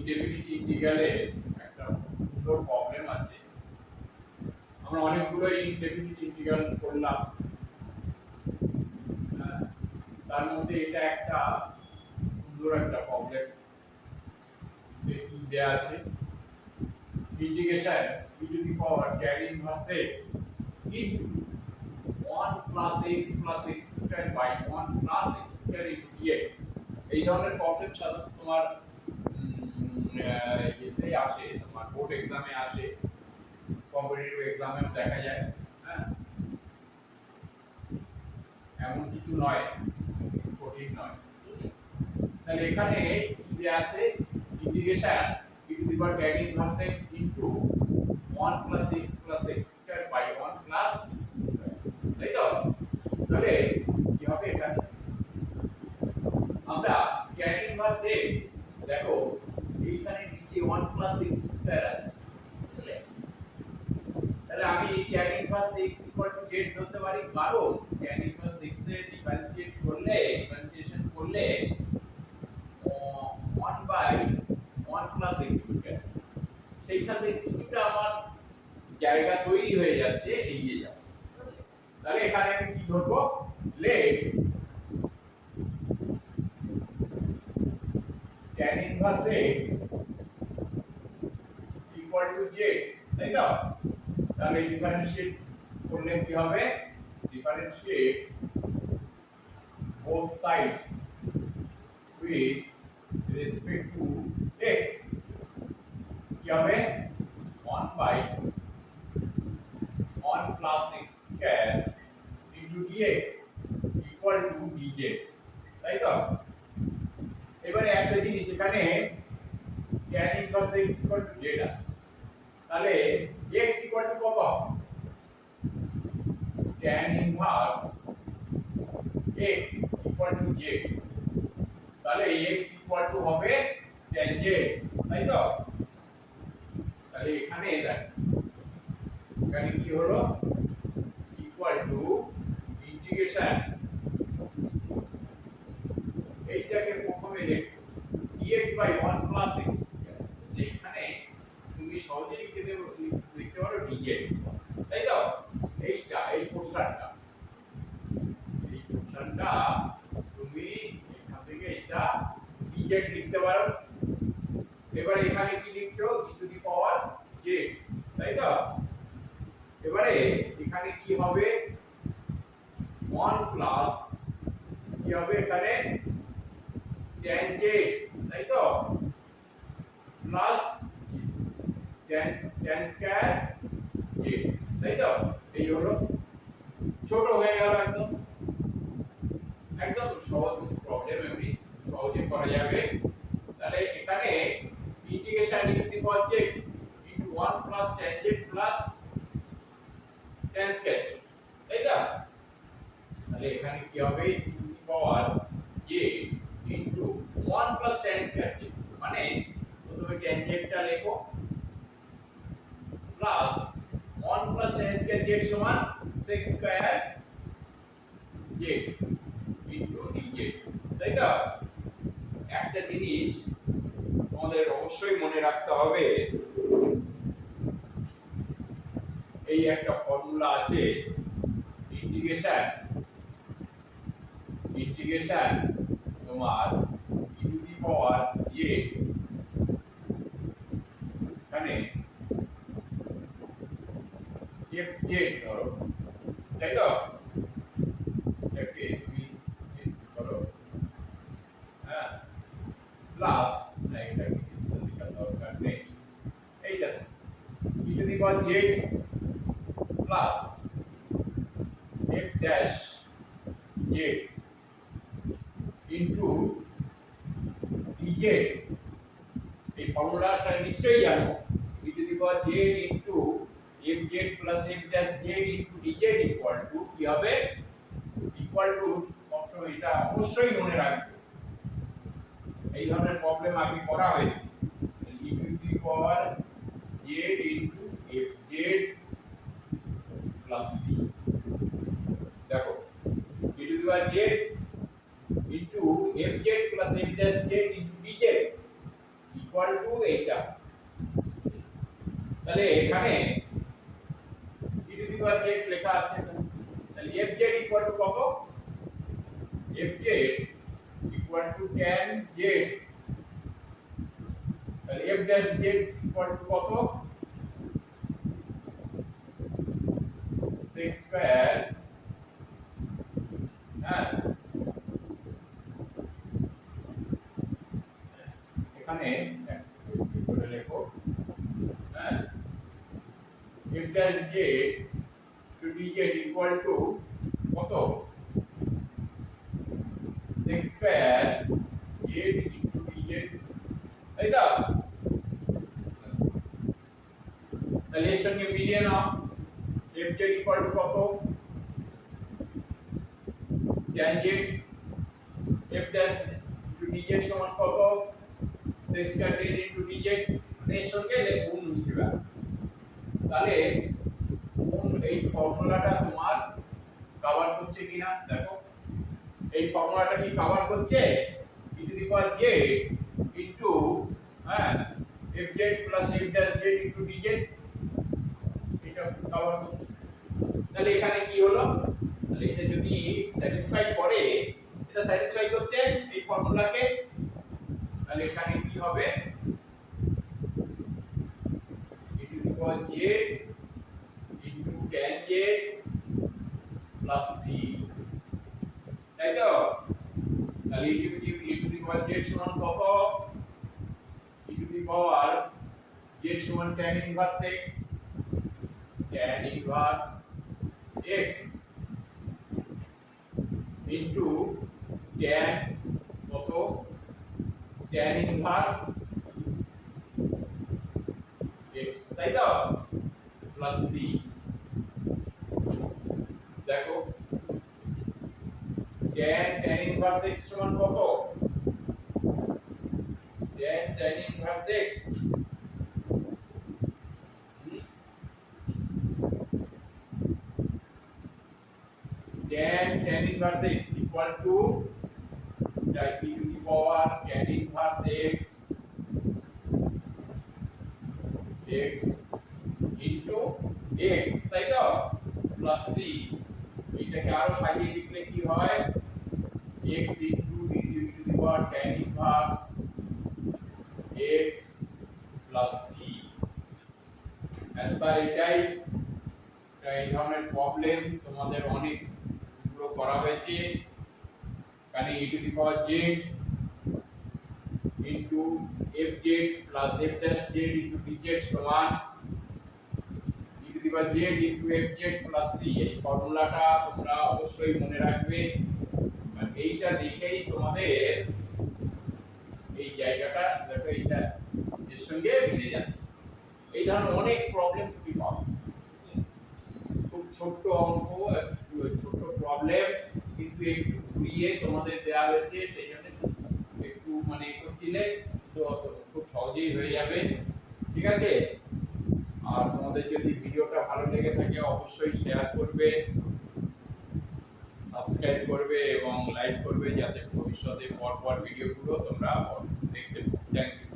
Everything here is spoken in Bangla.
ইনডেফিনিট ইন্টিগ্রালে একটা সুন্দর প্রবলেম আছে। আমরা অনেকগুলো ইনডেফিনিট ইন্টিগ্রাল করলাম, তার মধ্যে এটা একটা সুন্দর একটা প্রবলেম। কি দেয়া আছে, integration e to the power tan inverse x into 1 plus x plus x square by 1 plus x square into dx। এই ধরনের প্রবলেম সাধারণত তোমার এতে আসে, তোমার বোর্ড এক্সামে আসে, কম্পিটিটিভ এক্সামেও দেখা যায়। হ্যাঁ, এমন কিছু নয়, কঠিন নয়। তাহলে এখানে কি দেয়া আছে, integration e to the power tan inverse x into 1 plus x plus x square by 1 plus x square, তাই তো? তাহলে কি হবে এখানে, আমরা tan inverse x, দেখো এইখানে নিচে 1 plus x square আছে, বুঝলে? তাহলে আমি tan inverse x z ধরতে পারি, কারণ tan inverse x এর ডিফারেন্সিয়েশন করলে 1 by 1 plus x square, সেইখানে কিছুটা আমার জায়গা তৈরি হয়ে যাচ্ছে, এগিয়ে যাবে। তাহলে এখানে আমি কি ধরবো, late tan inverse x equal to z, তাই তো? তাহলে ডিফারেন্সিয়েট করলে কি হবে, differentiate both side with respect to x, কি হবে 1 by 1 plus x square into dx equal to dz, তাই তো? এবারে একটা জিনিস, এখানে tan inverse x equal to z আছে, তাহলে x equal to কত, tan inverse x equal to z, তাহলে x equal to হবে tan z, তাই তো? তাহলে এখানে এখানে কি হলো, ইকুয়াল টু ইন্টিগ্রেশন, এইটাকে প্রথমে লিখো dx by 1 plus x, এখানে তুমি সহজে লিখতে পারো dz, তাই তো? এইটা এই পোরশনটা তুমি এখান থেকে এটা dz লিখতে পারো। এবারে এখানে কি লিখছো, e to the power z, তাই তো? এবারে এখানে কি হবে, 1 প্লাস কি হবে এখানে tan z, তাই তো? প্লাস tan স্কয়ার z, তাই তো? এই হলো, ছোট হয়ে গেল, একদম একদম সহজ প্রবলেম, এমনি সহজে করা যাবে। তাহলে এখানে integration e to the power z into 1 plus tan z plus tan square, তাই তো? তাহলে এখানে কি হবে, e to the power z into 1 plus tan square, মানে প্রথমে tan z টা লেখো plus 1 plus tan square z সমান sec square z into dz, তাই তো? একটা জিনিস তোমাদের অবশ্যই মনে রাখতে হবে, এই একটা ফর্মুলা আছে, ইন্টিগ্রেশন তোমার e to the power z, এখানে fz ধরো, তাই তো? এটাকে তুমি ধরো, হ্যাঁ, প্লাস এটা কি লেখার দরকার নেই, এইটা e to the power z plus f dash z into dz, এই ফর্মুলাটা নিশ্চয়ই জানো, e to the power z into fz plus f dash z into dz equal to কি হবে, ইকুয়াল টু, সবসময় এটা অবশ্যই মনে রাখবে, এই ধরনের প্রবলেম আগে করা হয়েছে, e to the power z into fz plus c, দেখো e to the power z into fz plus f dash z into dz equal to এইটা। তাহলে এখানে e to the power z লেখা আছে, তাহলে fz ইকুয়াল টু কত? fz equal to tan z, তাহলে f dash z equal to কত? sec স্কয়ার, হ্যাঁ এখানে করে লেখো, হ্যাঁ f dash z to dz equal to কত? sec square z into dz, তাই তো? তাহলে এর সঙ্গে মিলিয়ে নাও, fz ইকুয়াল টু কত? tan z, f dash into dz সমান কত? sec square z into dz, এর সঙ্গে গুণ হিসেবে। তাহলে কোন এই ফর্মুলাটা তোমার কভার করছে কিনা দেখো, এই ফর্মুলাটা কি কভার করছে? e to the power z into, হ্যাঁ fz plus f dash z into dz, এটা কভার করছে। তাহলে এখানে কি হলো? তাহলে এটা যদি স্যাটিসফাই করে, এটা স্যাটিসফাই করছে এই ফর্মুলাকে, তাহলে এখানে কি হবে? e to the power z into tan z plus c, তাই তো? তাহলে e to the power z সমান কত? e to the power z সমান tan inverse x, tan inverse x into tan কত? tan ইনভার্স x, তাই তো? Plus c। দেখো tan ইনভার্স x সমান কত? tan inverse x tan inverse x equal to e to the power tan inverse x into x, তাই তো? Plus c। এটাকে আরো সাজিয়ে লিখলে কি হয়? x into e to the power tan inverse x plus c। Answer এটাই। এই ধরনের প্রবলেম তোমাদের অনেক গুলো করা হয়েছে। এখানে e to the power z into fz plus f dash z into dz সমান e to the power z into fz plus c। এই ফর্মুলাটা তোমরা অবশ্যই মনে রাখবে, আর এইটা দেখেই তোমাদের এই জায়গাটা দেখো, এইটা এর সঙ্গে মিলে যাচ্ছে। এই ধরনের অনেক প্রবলেম তুমি পাবে, খুব ছোট অঙ্ক, ছোট প্রবলেম, কিন্তু একটু ঘুরিয়ে তোমাদের দেওয়া হয়েছে, সেই জন্য একটু মানে করছিলে তো খুব সহজেই হয়ে যাবে। ঠিক আছে? আর তোমাদের যদি ভিডিওটা ভালো লেগে থাকে অবশ্যই শেয়ার করবে, সাবস্ক্রাইব করবে এবং লাইক করবে, যাতে ভবিষ্যতে পরপর ভিডিওগুলো তোমরা দেখতে পাও। Thank you.